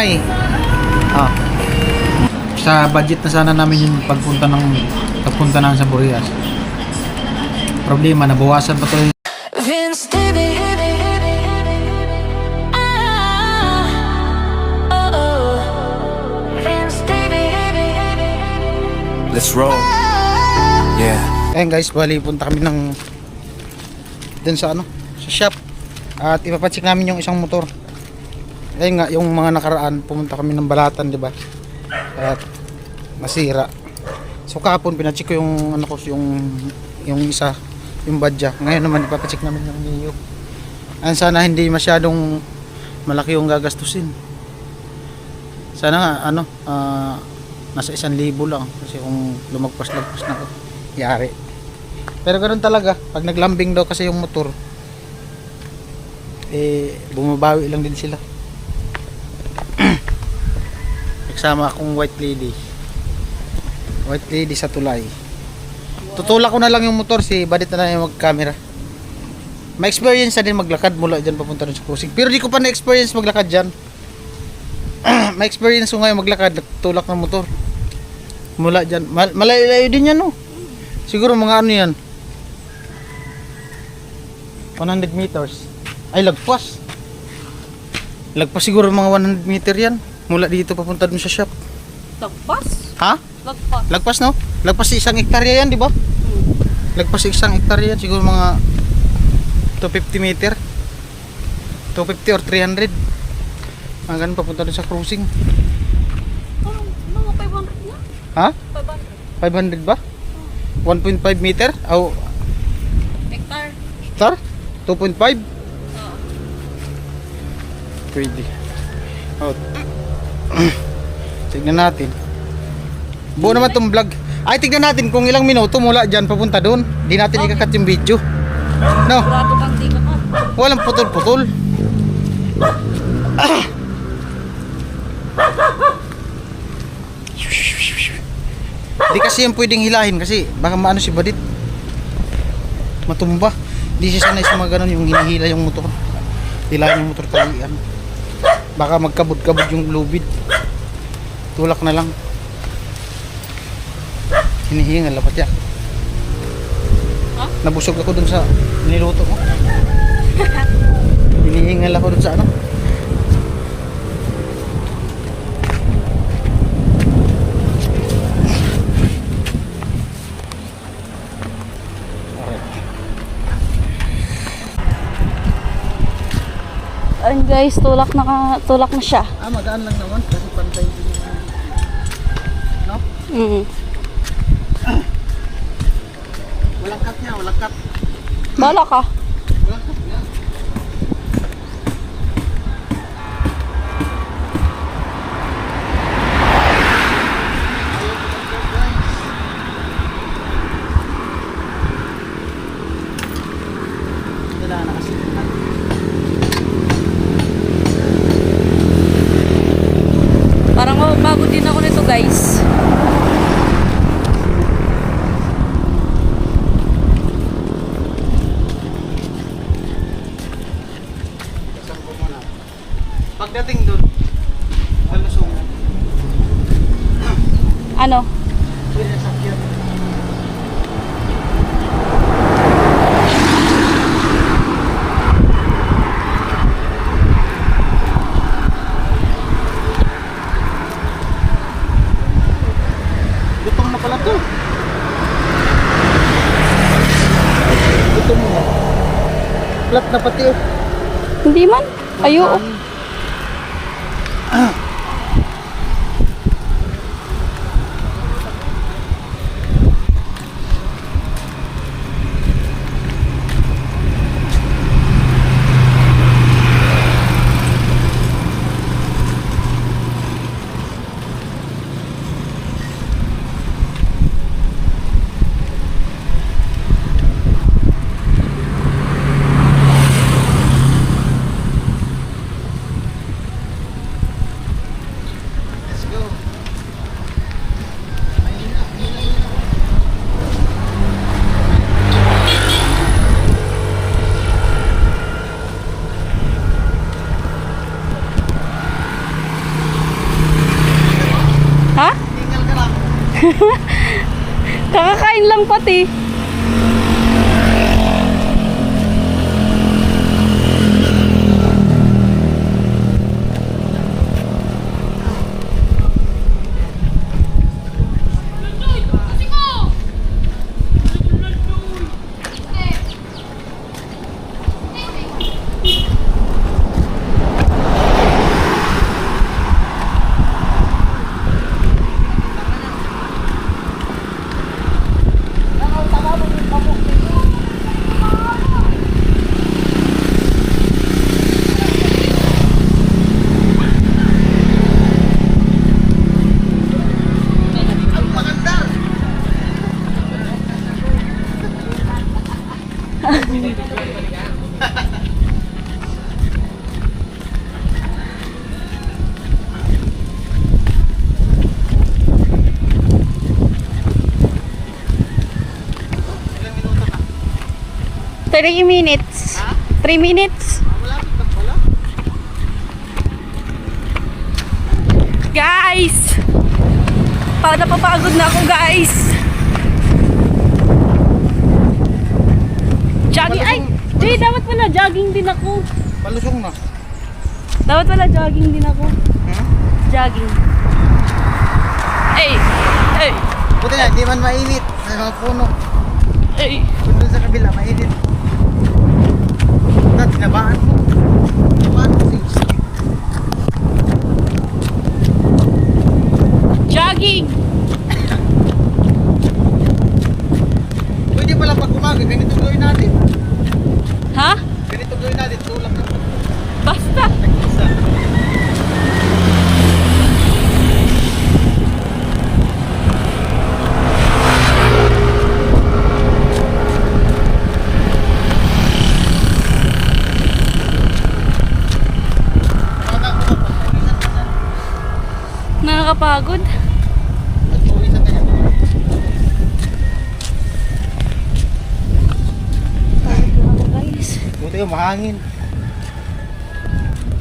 ingay. Sa budget na sana namin yung pagpunta ng sa Burias. Problema, nabawasan pa to yung Vince Davy. Vince Davy. Let's roll. Yeah. Ayan guys, bali punta kami ng dun sa sa shop. At ipapacheck namin yung isang motor. Ayun nga, yung mga nakaraan pumunta kami ng Balatan, di ba? At masira. So kahapon pinacheck ko yung yung isa, yung badya. Ngayon naman ipapacheck namin yung Neo. Ayan, sana hindi masyadong malaki yung gagastusin. Sana nga nasa 1,000 lang kasi kung lumagpas-lagpas na ako, yari. Pero ganoon talaga, pag naglambing daw kasi yung motor, bumabawi lang din sila. Nagsama akong white lady sa tulay. Tutulak ko na lang yung motor, si Badit na lang yung mag-camera. May experience na din maglakad mula dyan papunta rin sa cruising, pero di ko pa na-experience maglakad dyan. May experience ko ngayon maglakad, tulak ng motor mula dyan, malayo din yan, no? Siguro mga yan 100 meters. Ay, lagpas siguro mga 100 meter yan mula dito papunta dun sa shop. Lagpas? Ha? Lagpas, no? Lagpas sa 1 hektarya yan, di ba? Lagpas sa 1 hektarya yan, siguro mga 250 meter, 250 or 300. Mga ganun papunta dun sa cruising. Mga 500 na? Ha? 500. 500 ba? 1.5 meter? O Hectare? hectare? 2.5? Pwede. Tignan natin. Buo naman tong vlog. Ay, tignan natin kung ilang minuto mula dyan papunta doon. Di natin ikakat yung video. No? Sigurado kang di ka ka. Walang putol-putol. Di kasi yan pwedeng hilahin kasi baka maano si Badit, matumba. Di siya sanay sa mga ganun, yung hinihila yung motor, hilahin yung motor talian, baka magkabod-kabod yung lubid. Tulak na lang, hinihingal lapat ya. Nabusog ako dun sa niluto ko. Hinihingal ako dun sa Ayun guys, tulak na siya. magaan lang naman kasi pantay din yung no? Walang cut niya, walang cut. Bala ka. Walang cut niya. Kailangan na kasi Parang bago din ako nito guys. pagdating doon, malusong. Ano? Pwede na sakyan. Gutom na pala to. Gutom na. Flat na pati oh. Hindi man. Ayo. Kakakain lang pati. Three minutes. 3 minutes. Guys! Parang napapagod na ako, guys. Jogging. Ay! Jay, dapat pala jogging din ako. Palusong na. Dapat pala jogging din ako. Hmm? Jogging. Ay! Ay! Buti na, hindi man mainit. May mga puno. Ay! Kung doon sa kabila, mainit. Na, tinabaan mo. Tinabaan mo, sis. Jogging! Pwede pala pag umaga, ganito gawin natin. Ha? Ganito gawin natin, tulak na. Basta! Nag-isa. Nakakapagod. Nagpawisan ka yan. Pagod na ako, guys. Buti yung mahangin.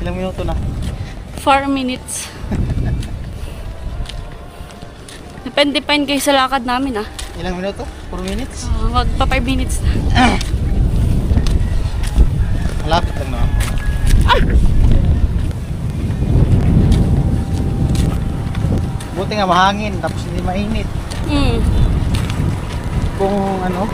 Ilang minuto na? 4 minutes. Depende pa yun kayo sa lakad namin, ah. Ilang minuto? 4 minutes? Magpa 5 minutes na. Malapit lang naman. Buti nga mahangin, tapos hindi mainit. Mm. Kung ano,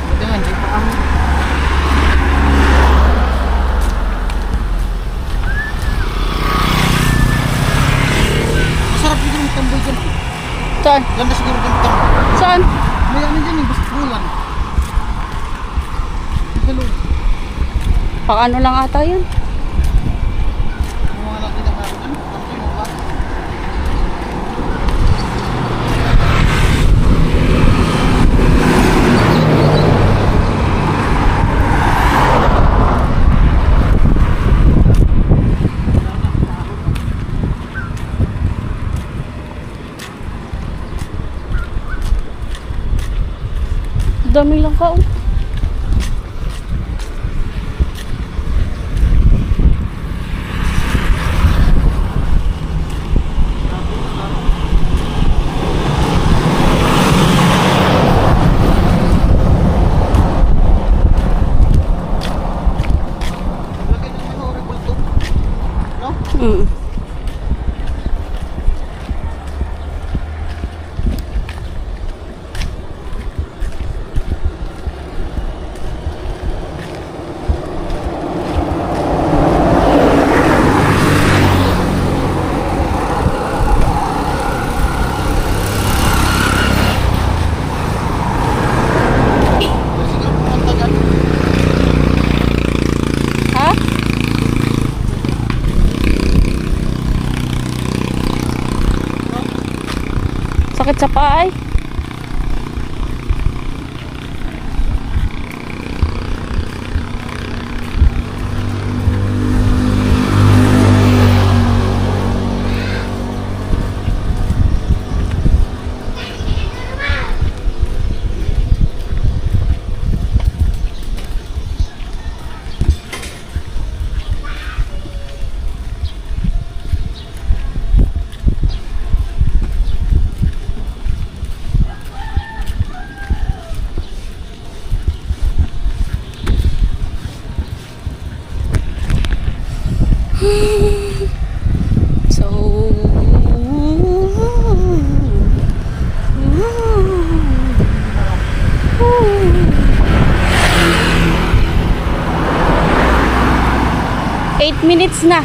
buti nga hindi pa kami. Masarap siguro yung tambay dyan. Saan? Ganda siguro yung tambay. Saan? May ano dyan yung basketballan. Hello. Pakano lang ata yun. Yung mga nakita natin, ano? Ano yung mga? Dami lang ka, oh. Lagay ng ano, revolto. No? Mm. Siguro pumunta dyan. Ha? Sakit sa paa, ay. 8 minutes na.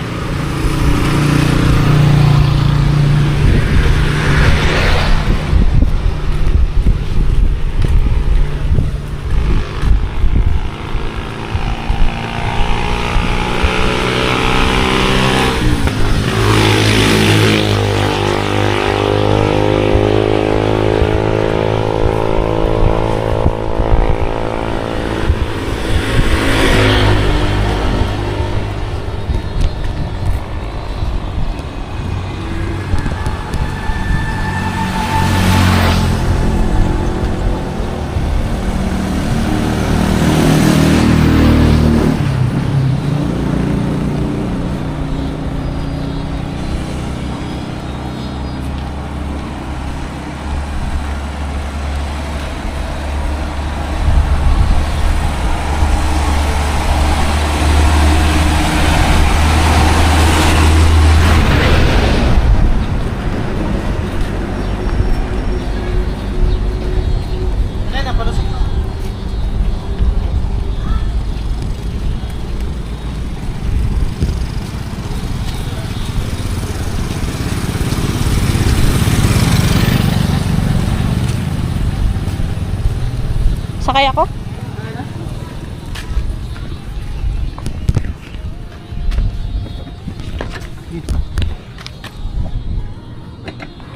Sakay ako?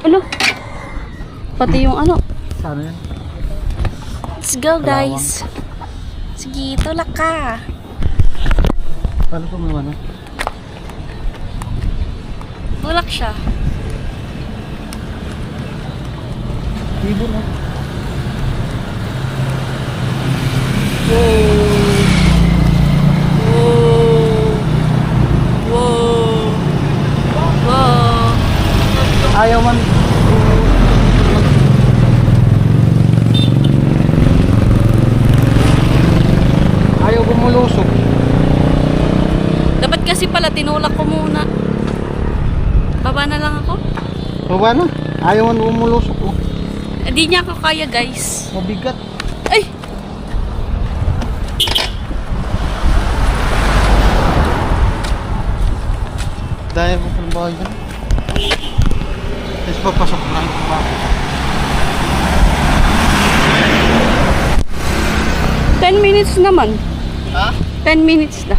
Ano? Pati yung ano. Saan yan? Let's go guys. Sige, tulak ka. Paano po mo ano? Tulak siya. Ibon na. Ayaw man. Ayaw bumulusok. Dapat kasi pala tinulak ko muna. Baba na lang ako. Baba na. Ayaw man bumulusok. Oh. Hindi niya ako kaya guys. Mabigat. Ay! Dahil mo pang bahay dyan. Tapos papasok na yung bahay. 10 minutes naman. Ha? 10 minutes na.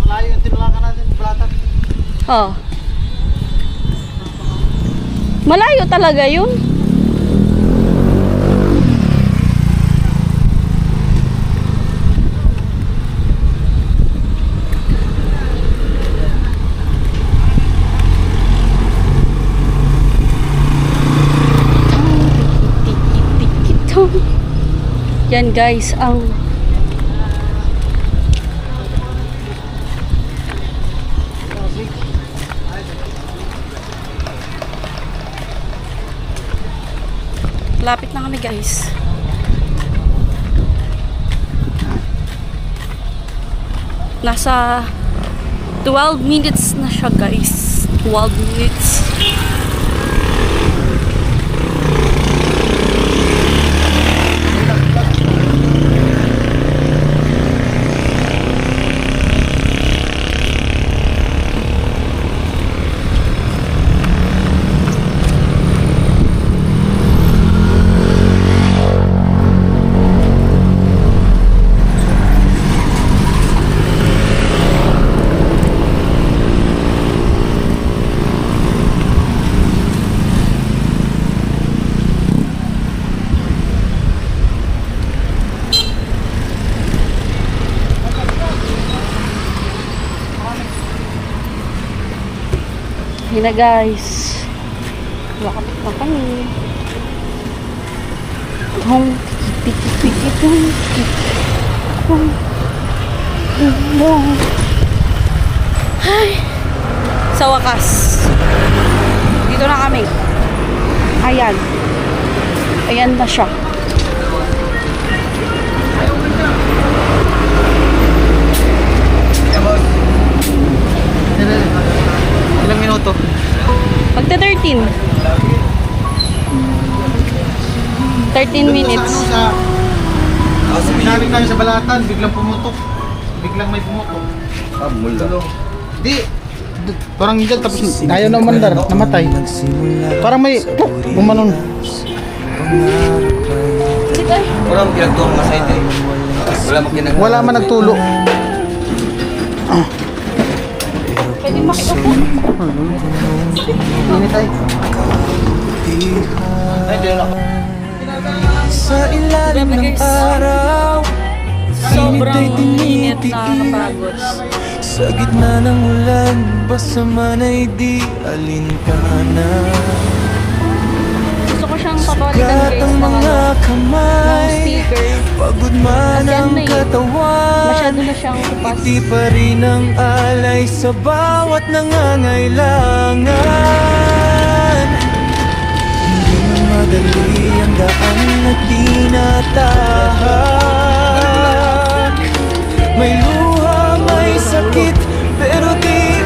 Malayo yung tinulakan natin. Balatan. Oh. Malayo talaga yun. Yan guys, ang lapit na kami guys. Nasa 12 minutes na siya guys. 12 minutes. Yun na guys. Wakapit na kami. Hong tiki-tiki Ay. Sa wakas. Dito na kami. Ayan. Ayan na siya. Ilang minuto? Magta 13. 13 Doon minutes. Sa ano, sa Galing tayo sa Balatan, biglang pumutok. Biglang may pumutok. Mula. Di, parang dyan tapos ayaw na umandar, namatay. Parang may bumanon. Walang pinagturo nga sa ito eh. Wala mo pinag... Wala man nagtulo. Pwede makiupo. Ini tayo. Ay, di na. Sa ilalim ng araw, Sobrang init, nakakapagod. sa gitna ng ulan, basta man ay di alintana. Gusto ko siyang papalitan Gat guys ang ng mga ng kamay, sticker. pagod man Kasi ano ang na eh, katawan, masyado na siyang kupas. ngiti pa rin ang alay sa bawat nangangailangan. Hindi na madali ang daan na tinatahak. May luha, may sakit, pero di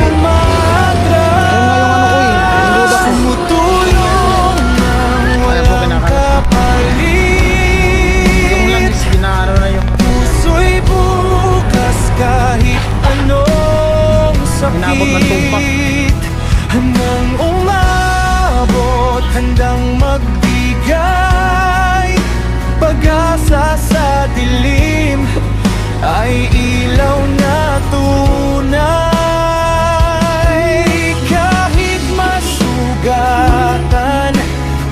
umatras. Tumutulong ng walang Yung kapalit. langis, ginaano na yung Puso'y bukas kahit anong Inabot ng tumpak. sakit. Handang umabot, handang magbigay pag-asa sa dilim, ay ilaw na tunay. Kahit masugatan,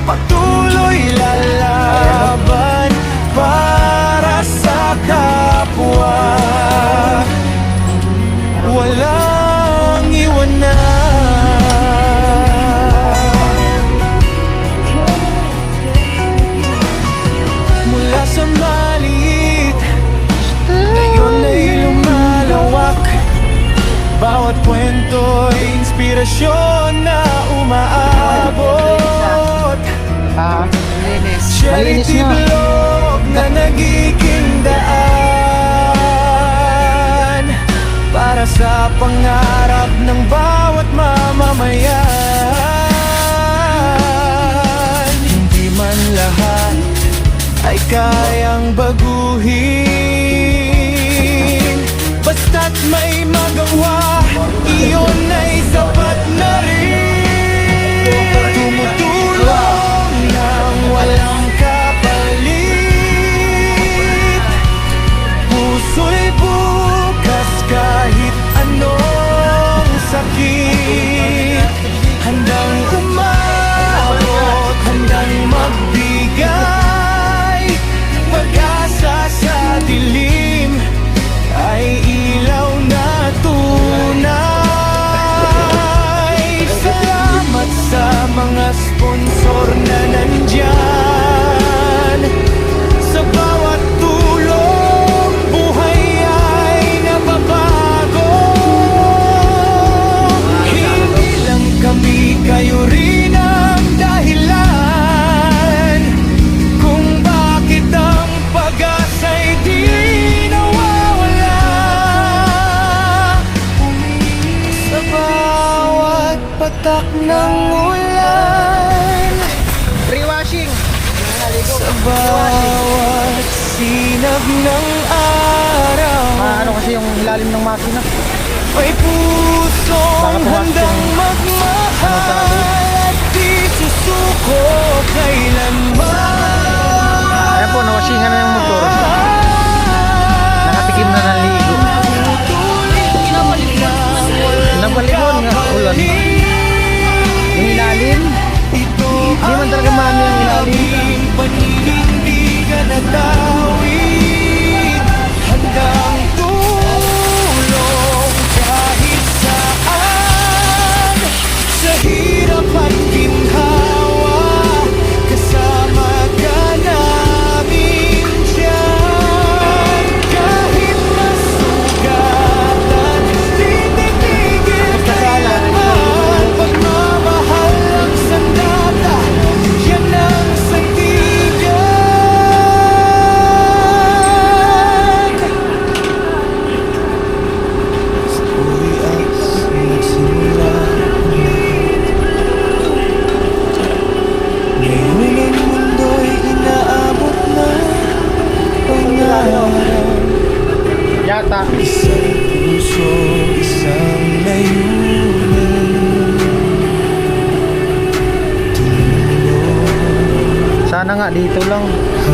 patuloy lalaban para sa kapwa. Walang iwanan. Mula sa maliit, ngayon ay lumalawak. Bawat kwento'y inspirasyon na umaabot. Charity Malinis na. blog na nagiging daan para sa pangarap ng bawat mamamayan. Hindi man lahat ay kayang baguhin, basta't may magawa, iyon ay sapat na rin. Tumutulong ng walang kapalit, puso'y bukas kahit anong sakit. Handang umabot, handang magbigay pag-asa sa dilim, ay ilaw na tunay. Salamat sa mga sponsor na nandyan. Sa bawat tulong, buhay ay nababago. Hindi lang kami, kayo rin ang dahilan kung bakit ang pag-asa'y di nawawala. Sa bawat patak ng ulan, pre-washing. sa bawat sinag ng araw, Ano kasi yung ilalim ng makina. may pusong Baka pumasok handang yung- magmahal at di susuko kailanman. Ayan po, nawashingan na yung motor. Nakatikim na ng ligo. Nabalikon nga ulan. Yung ilalim, Ito di man talaga mami ang ilalim. paninindigan na tawid, handang tulong kahit saan. Sa hirap at ginhawa, kasama ka namin dyan. Kahit masugatan, titigil kailanman. Pagmamahal ang sandata, yan ang sandigan. bata. Isang puso, isang layunin. Sana nga dito lang.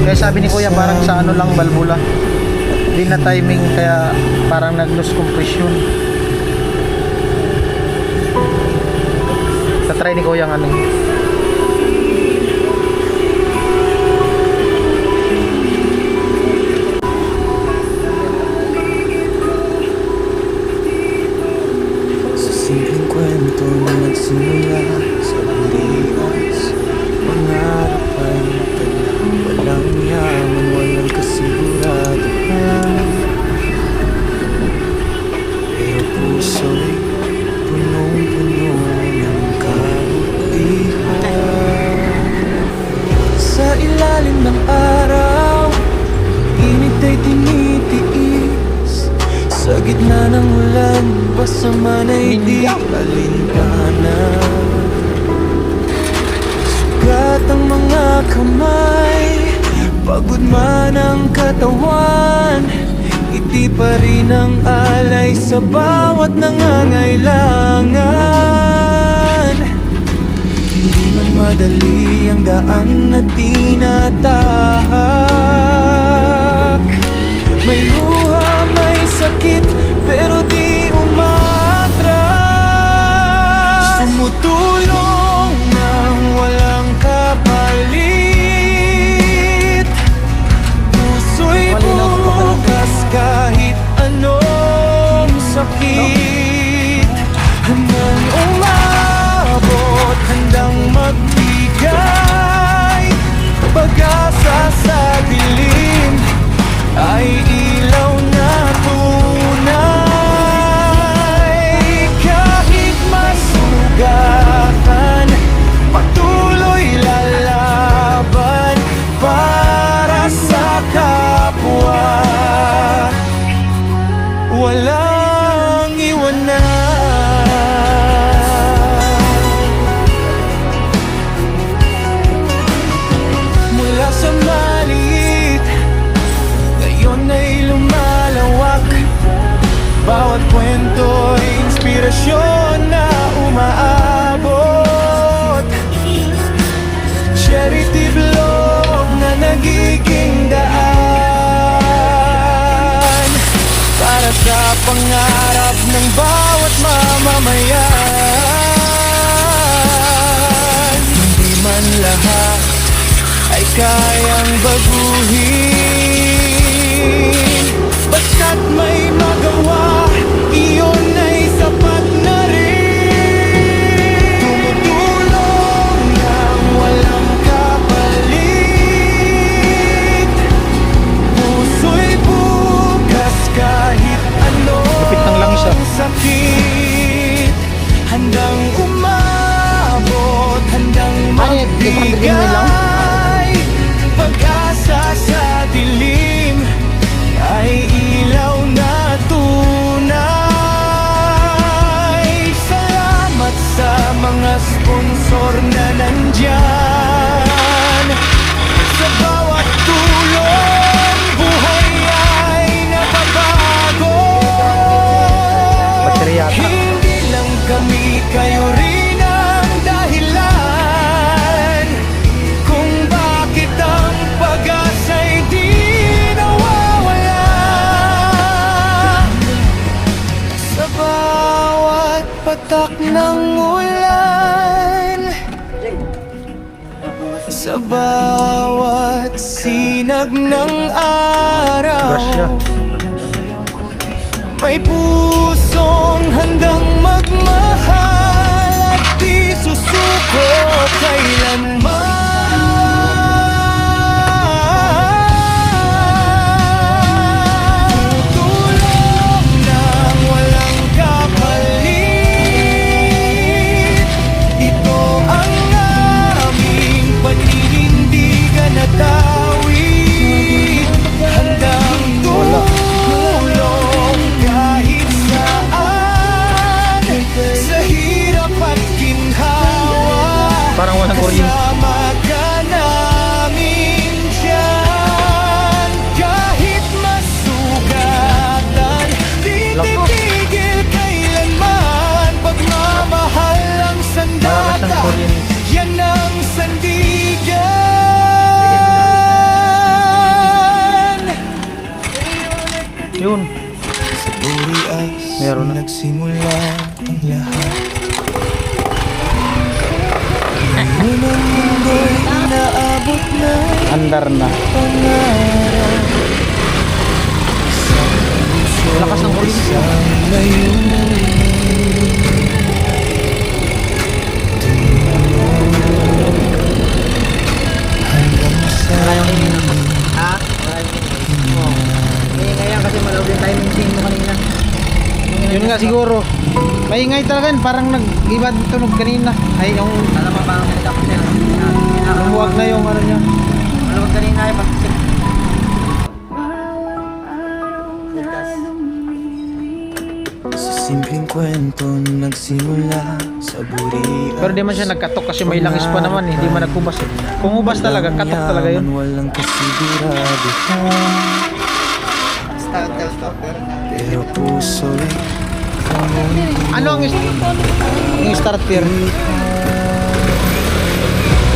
Kaya sabi ni Kuya parang sa ano lang, Balbula. Di na timing kaya parang nag-lose compression. Tatry ni Kuya ang ano. Sa simpleng kwento na nagsimula sa likas, mangarap ay tala. Walang yaman, walang kasiguraduhan, pero puso'y punong-puno ng kabutihan. Sa ilalim ng araw, init ay tinitiis. Sa gitna ng ulan, basta man ay di alintana. Sugat ang mga kamay, pagod man ang katawan, ngiti pa rin ang alay sa bawat nangangailangan. Hindi man madali ang daan na tinatahak. May luha, may sakit, pero di umatras. Tumutulong nang walang kapalit. Puso'y bukas kahit anong sakit. Handang umabot, handang magbigay pag-asa sa dilim, ay ilaw na tunay. Kahit masugatan, patuloy lalaban para sa kapwa. Walang iwanan. Mula sa maliit, ngayon ay lumalawak. Bawat kwento'y inspirasyon na umaabot. Charity blog na nagiging daan para sa pangarap ng bawat mamamayan. Hindi man lahat ay kayang baguhin, basta't may magawa, iyon ay sapat na rin. Tumutulong nang walang kapalit. Puso'y bukas kahit Lupit ng langis, ah. anong sakit. Handang umabot, handang Ano yun? Different din nila? magbigay pag-asa sa dilim, ay ilaw na tunay. Salamat sa mga sponsor na nandyan. Sa bawat tulong, buhay ay nababago. Baterya ata. Hindi lang kami, kayo rin ang dahilan kung bakit ang pag-asa'y di nawawala. Sa bawat patak ng ulan, sa bawat sinag ng araw, Grasya. may pusong handang magmahal at di susuko kailanman. Tutulong nang walang kapalit. Ito ang aming paninindigan at awit. Handang tulong kahit saan, sa na. Nagsimula ang lahat. Ngayon ang mundo'y inaabot na Andar na. pangarap. Lakas ng kuryente. Isang layunin. Hanggang sa Ngayon kasi malawag yung timing scene mo kanina. Yun nga siguro. Maingay talaga yun. Parang nag-iba tunog kanina. Ay, yung Alam mo ba ang nagtapos niya? lumuwag na yung ano niya. Malawag kanina ay pag-sip. sa simpleng kwento nagsimula sa burian. Pero di man siya nagkatok kasi may langis pa naman eh. Hindi man nagkubas eh. Kung ubas talaga, katok talaga yun. Walang kasigurado. Pero puso'y Ano ang yung starter?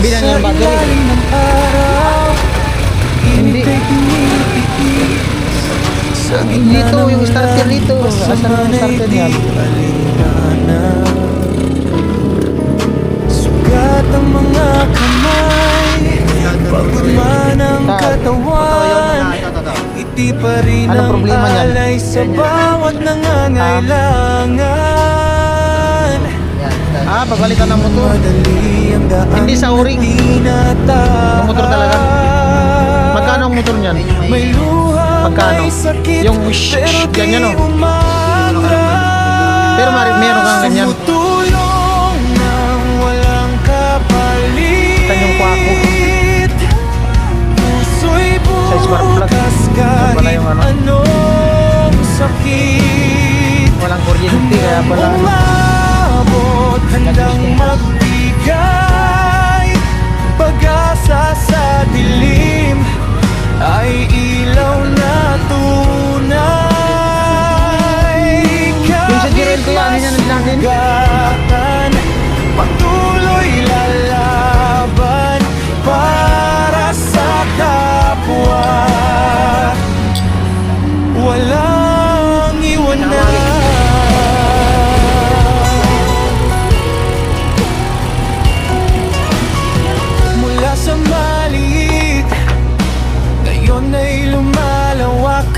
Bilang yung battery. ng araw. Hindi. Sa Dito, yung starter dito. Asan ang starter niya? Sugat ang mga kamay, pagod man ang katawan, ngiti pa rin Anong ang problema niyan? alay sa bawat nangangailangan. Ah, pagalitan ng motor. Madali ang daan, Hindi sa uring. tinatahak. Yung motor talaga. Magkano ang motor niyan? May luha, Magkano? may sakit, Yung wish, pero di ganyan, oh. umaandar. Pero meron kang ganyan. Tumutulong nang walang kapalit. Tan yung kwako. Puso'y Sa spark plug. bukas Yan pala yung ano. anong sakit. Walang kuryente kaya pala. Umabot, handang magbigay pag-asa sa dilim, ay ilaw na tunay. Yung sa Jirel ko yan, ano yan ang langin? Sugatan, patuloy lalaban para sa kapwa. Walang iwanan. Mula sa maliit, ngayon ay lumalawak.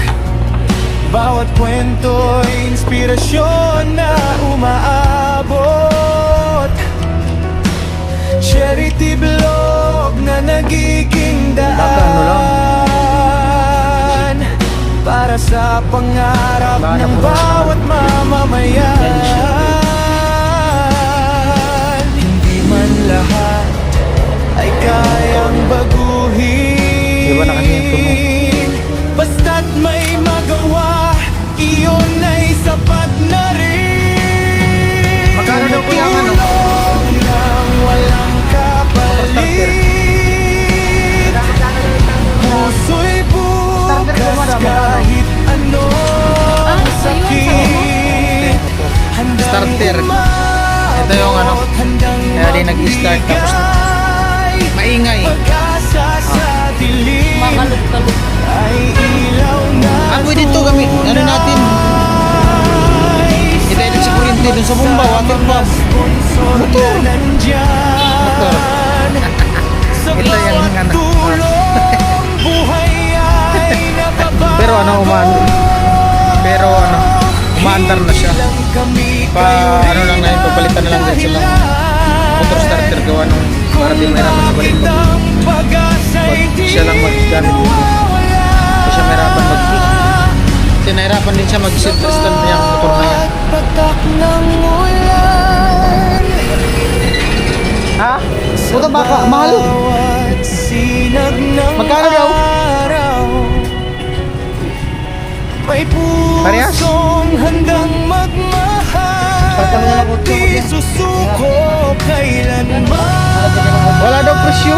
Bawat kwento'y inspirasyon na umaabot. Charity blog na nagiging daan para sa pangarap ng bawat mamamayan. Hindi man lahat ay kayang baguhin. Di ba na kasi yung tunog? Basta't may magawa, iyon ay sapat na rin. Magkano daw po yung ano? Tulong ng walang kapalit. Puso'y bukas kahit anong sakit. Handang Starter. umabot, Ito yung ano, handang kaya di nag-start tapos magbigay maingay. pag-asa sa dilim, Makalot-kalot. ay ilaw na Ah, pwede ito gamit. Ano natin? Itayin sa kuryente dun sa bomba, water pump. Motor. Motor. Sa Ito yung bawat ano. tulong, buhay ay nababago. Pero ano, umaandar na siya. Ano lang na yun, papalitan na lang din sila. Motor starter gawa nung para di mahirapan sa balik. Pag siya lang maggamit dito. Kasi siya mahirapan kasi nahirapan din siya mag-stand niya ang motor na yan. Patak ng ulan, Ha? Puta baka, mahal. bawat sinag ng Magkano daw? araw, may Parehas? pusong handang magmahal. Di susuko kailanman. Wala daw presyo.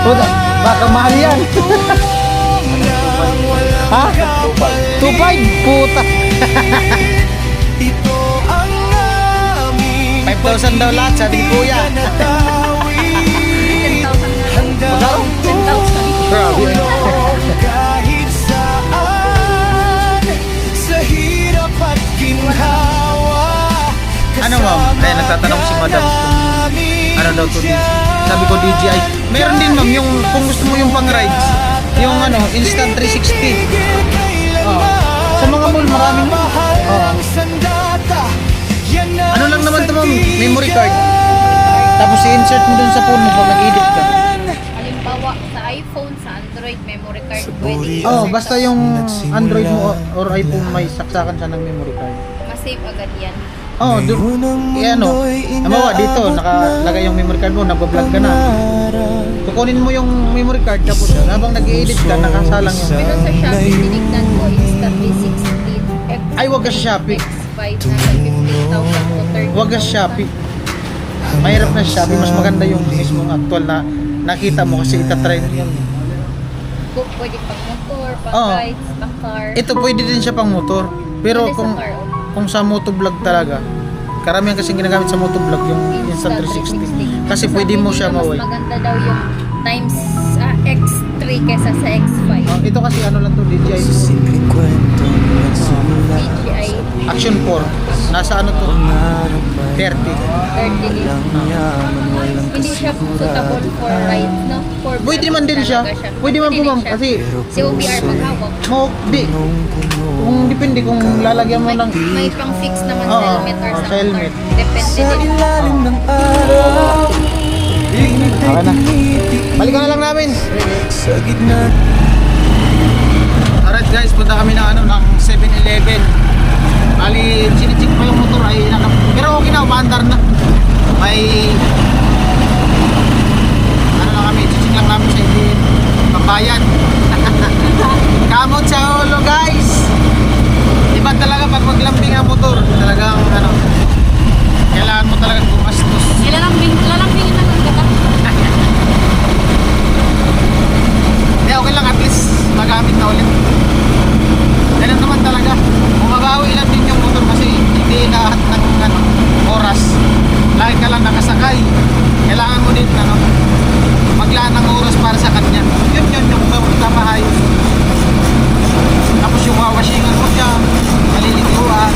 Puta, baka mahal yan. Ha? 2.5? Puta. Ito ang aming 5,000 daw lahat, sabi ni Kuya. Handang Grabe. tulong kahit saan. Ano ma'am? Kaya nagtatanong si madam kung ano daw to DJ. Sabi ko DJI. Meron din ma'am yung kung gusto mo yung pang rides. Yung ano, Instant 360. Oh. Sa mga mall maraming oh. Ano lang naman to ma'am? Memory card. Tapos i-insert mo dun sa phone mo pag nag-edit ka. Halimbawa, sa iPhone, sa Android, memory card pwede. Oh, basta yung Android mo or iPhone may saksakan siya ng memory card. Mas-save agad yan. Oh, ano, halimbawa dito, nakalagay yung memory card mo, nagbablog ka na. Kukunin mo yung memory card, tapos habang nag-i-edit ka, nakasalang yung... Pero sa Shopee, tinignan ko, Insta 360. Ay, wag ka sa Shopee. X5 na 15,000 to 30,000. Wag ka sa Shopee. Mahirap na sa Shopee, mas maganda yung mismong actual na nakita mo kasi itatry mo yun. Pwede pang motor, pang Oo. rides, pang car. Ito pwede din siya pang motor. Pero Pwede sa kung car, oh. kung sa motovlog talaga, karamihan kasi ginagamit sa motovlog yung Insta 360. Kasi pwede mo siya Mas maway. maganda daw yung times X3 kesa sa X5. Oh, ito kasi ano lang to, DJI Simpleng kwento ng sulat DJI Action 4. Nasa ano to? 30. 30 din. Walang yaman, walang Hindi siya suitable for rides, no? For Pwede naman din siya. talaga siya. Pwede man po din ma'am siya. kasi Si OBR maghawak. di. Kung depende kung lalagyan mo ng May pang fix naman Oo, sa helmet or oo, sa sa helmet. motor. Depende Sa din. ilalim ng araw Okay na. Balikan na lang namin. Sa gitna Alright guys, punta kami ng ano ng 7-Eleven. Ali, sinicheck pa yung motor ay pero okay na, umaandar na. May ano lang kami, chichik lang namin sa hindi pambayad. Kamot sa ulo guys. Iba talaga pag maglambing ang motor, talagang ano, kailangan mo talaga gumastos. Lalambingin na lang kita. Hindi, okay lang, at least magamit na ulit. Ganun naman talaga. Bumabawi lang din yung motor kasi hindi lahat ng ano, oras. Lagi ka lang nakasakay. Kailangan mo din ano, maglaan ng oras para sa kanya. Yun yung maayos. Tapos yung wawashingan mo siya, maliliguan.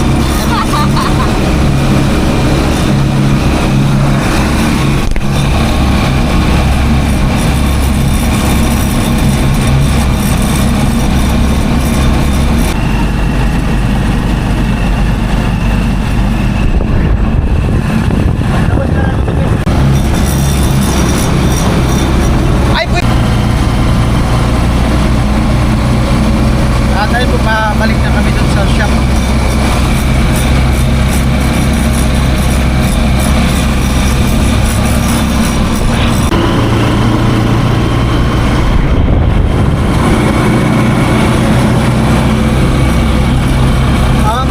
Ay, pwede. Dahil po balik na kami dun sa shop.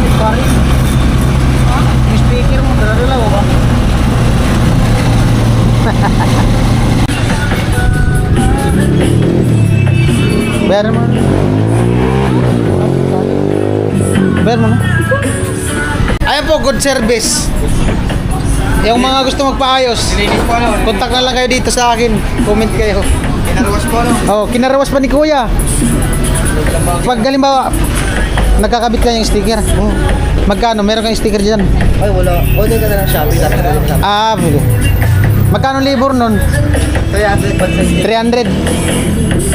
May pare. May speaker mo, dala-dala ba? Bayaran mo. Bayaran mo na. Ayan po, good service. Yung mga gusto magpaayos, contact na lang kayo dito sa akin. Comment kayo. Kinarawas po ano? Oh, kinarawas pa ni Kuya. Pag halimbawa, nagkakabit ka yung sticker. Oh. Magkano? Meron kang sticker dyan? Ay wala. Order ka na ng Shopee. Tapos ka na ng Shopee. Ah, pwede. Magkano libur nun? 300 300.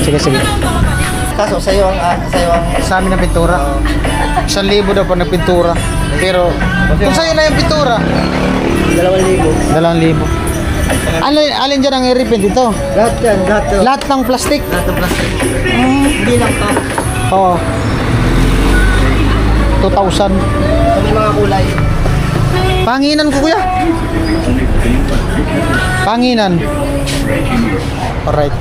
Sige, sige. Kaso sa'yo ang Sa amin ang pintura. 1,000 daw pa na pintura. Pero kung sa'yo na yung pintura, 2,000. 2,000. Alin dyan ang i-repaint ito? Lahat yan, lahat yun. Lahat ng plastic? Lahat ng plastic. Hindi lang to. Oo. 2,000. May mga kulay. Panginan ko kuya. Panginan. Alright.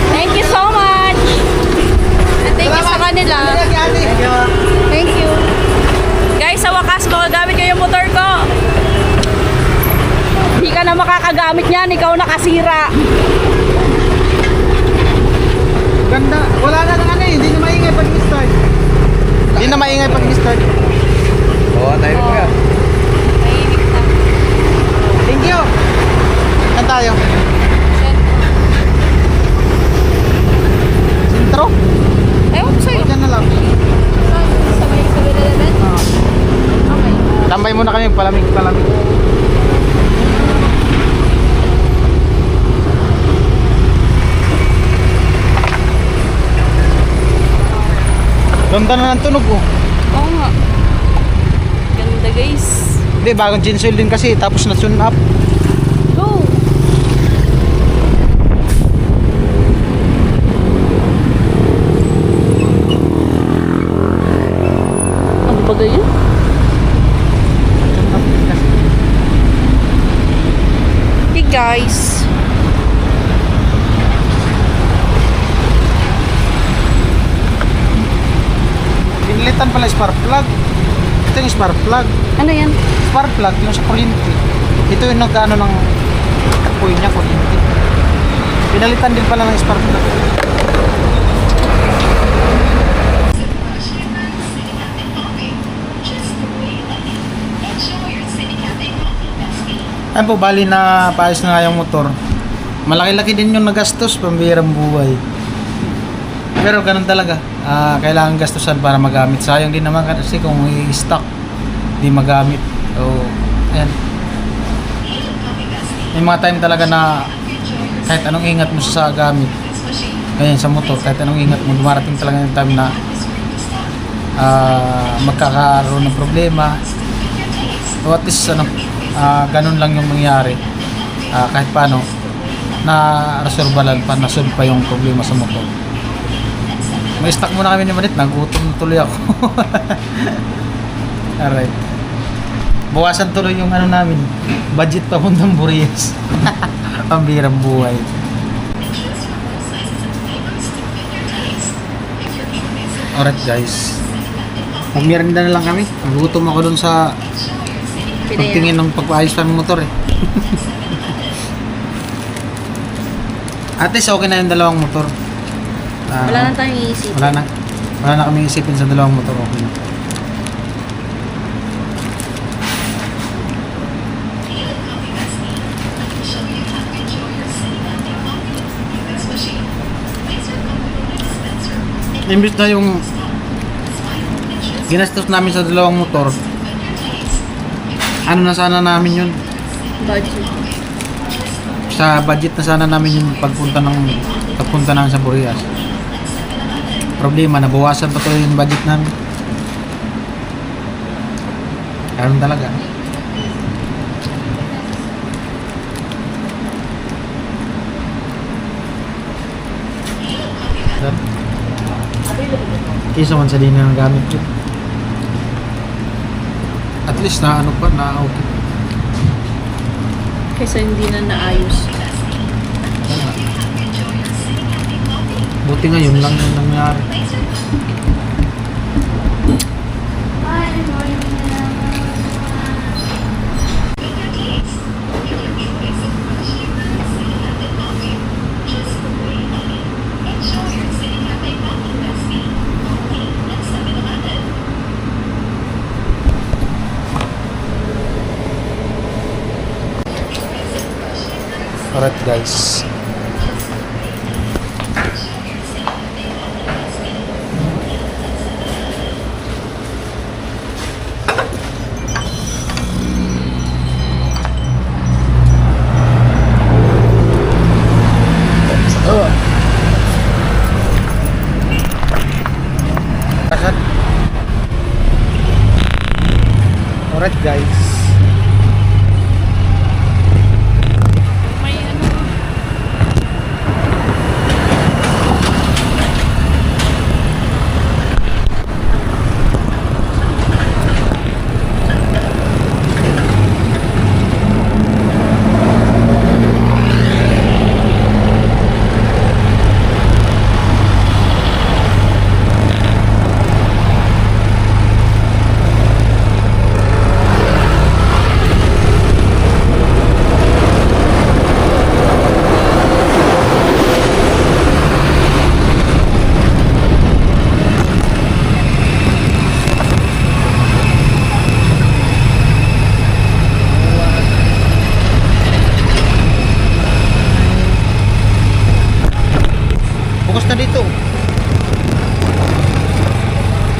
Thank you so much. And thank you sa kanila. Thank you. Guys, sa wakas, magagamit ko yung motor ko. Hindi ka na makakagamit niyan, ikaw nakasira. Ganda. Wala na ng ano eh. Hindi na maingay pag i-start. Hindi na maingay pag i-start. Oo, tayo po yan. Mainit na. Thank you. Saan tayo? Sentro? Ewan ko sa'yo. Diyan na lang. Sa may Ganda na ng tunog oh. Oo nga. Ganda guys. Hindi, bagong chainsaw din kasi tapos na tune up. Go! Ano ba ganyan? Hey guys. Pinilitan pala spark plug. Ito yung spark plug. Ano yan? Spark plug yung sa kuryente. Ito yung nagkaano ng apoy niya, kuryente. Pinalitan din pala ng spark plug. Ayun po, bali na paayos na nga yung motor. Malaki-laki din yung nagastos, pambihirang buhay. Pero ganun talaga. Kailangan gastusan para magamit. Sayang din naman kasi kung i-stock, di magamit. So, ayan. May mga time talaga na kahit anong ingat mo sa gamit. Ganyan sa motor, kahit anong ingat mo, dumarating talaga yung time na magkakaroon ng problema. So at least ganun lang yung mangyari. Kahit paano na-resolve pa, na-solve pa yung problema sa motor. May stock muna kami ni Manit, nagutom na tuloy ako. Alright. Bawasan tuloy yung ano namin, budget papuntang Burias. Pambirang buhay. Alright guys, magmerinda na lang kami. Nagutom ako dun sa pagtingin ng pagpaayos pa ng motor eh. At least okay na yung dalawang motor. Wala na tayong iisip. Wala na kami isipin sa dalawang motor. Okay na. Imbis na yung ginastos namin sa dalawang motor, ano na sana namin yun? Budget. Sa budget na sana namin yung pagpunta namin sa Burias. Problema, nabawasan pa to yung budget namin. Ganun talaga. Kisa man sa din na gamit ko. At least na ano pa, na okay. Kaysa hindi na naayos. Buti ngayon lang yung nangyari. Alright guys. Alright guys. May ano. Bukas na dito.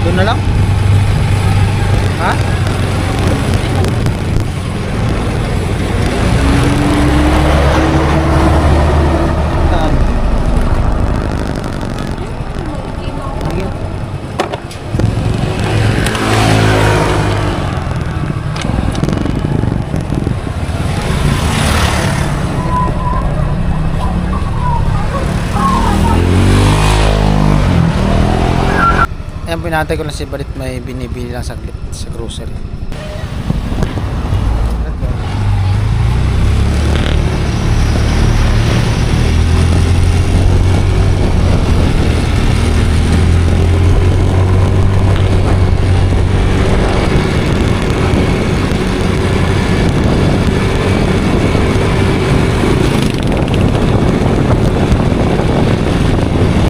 Doon na lang? Ha? Saan? inaantay ko na si Balit may binibili lang saglit sa grocery.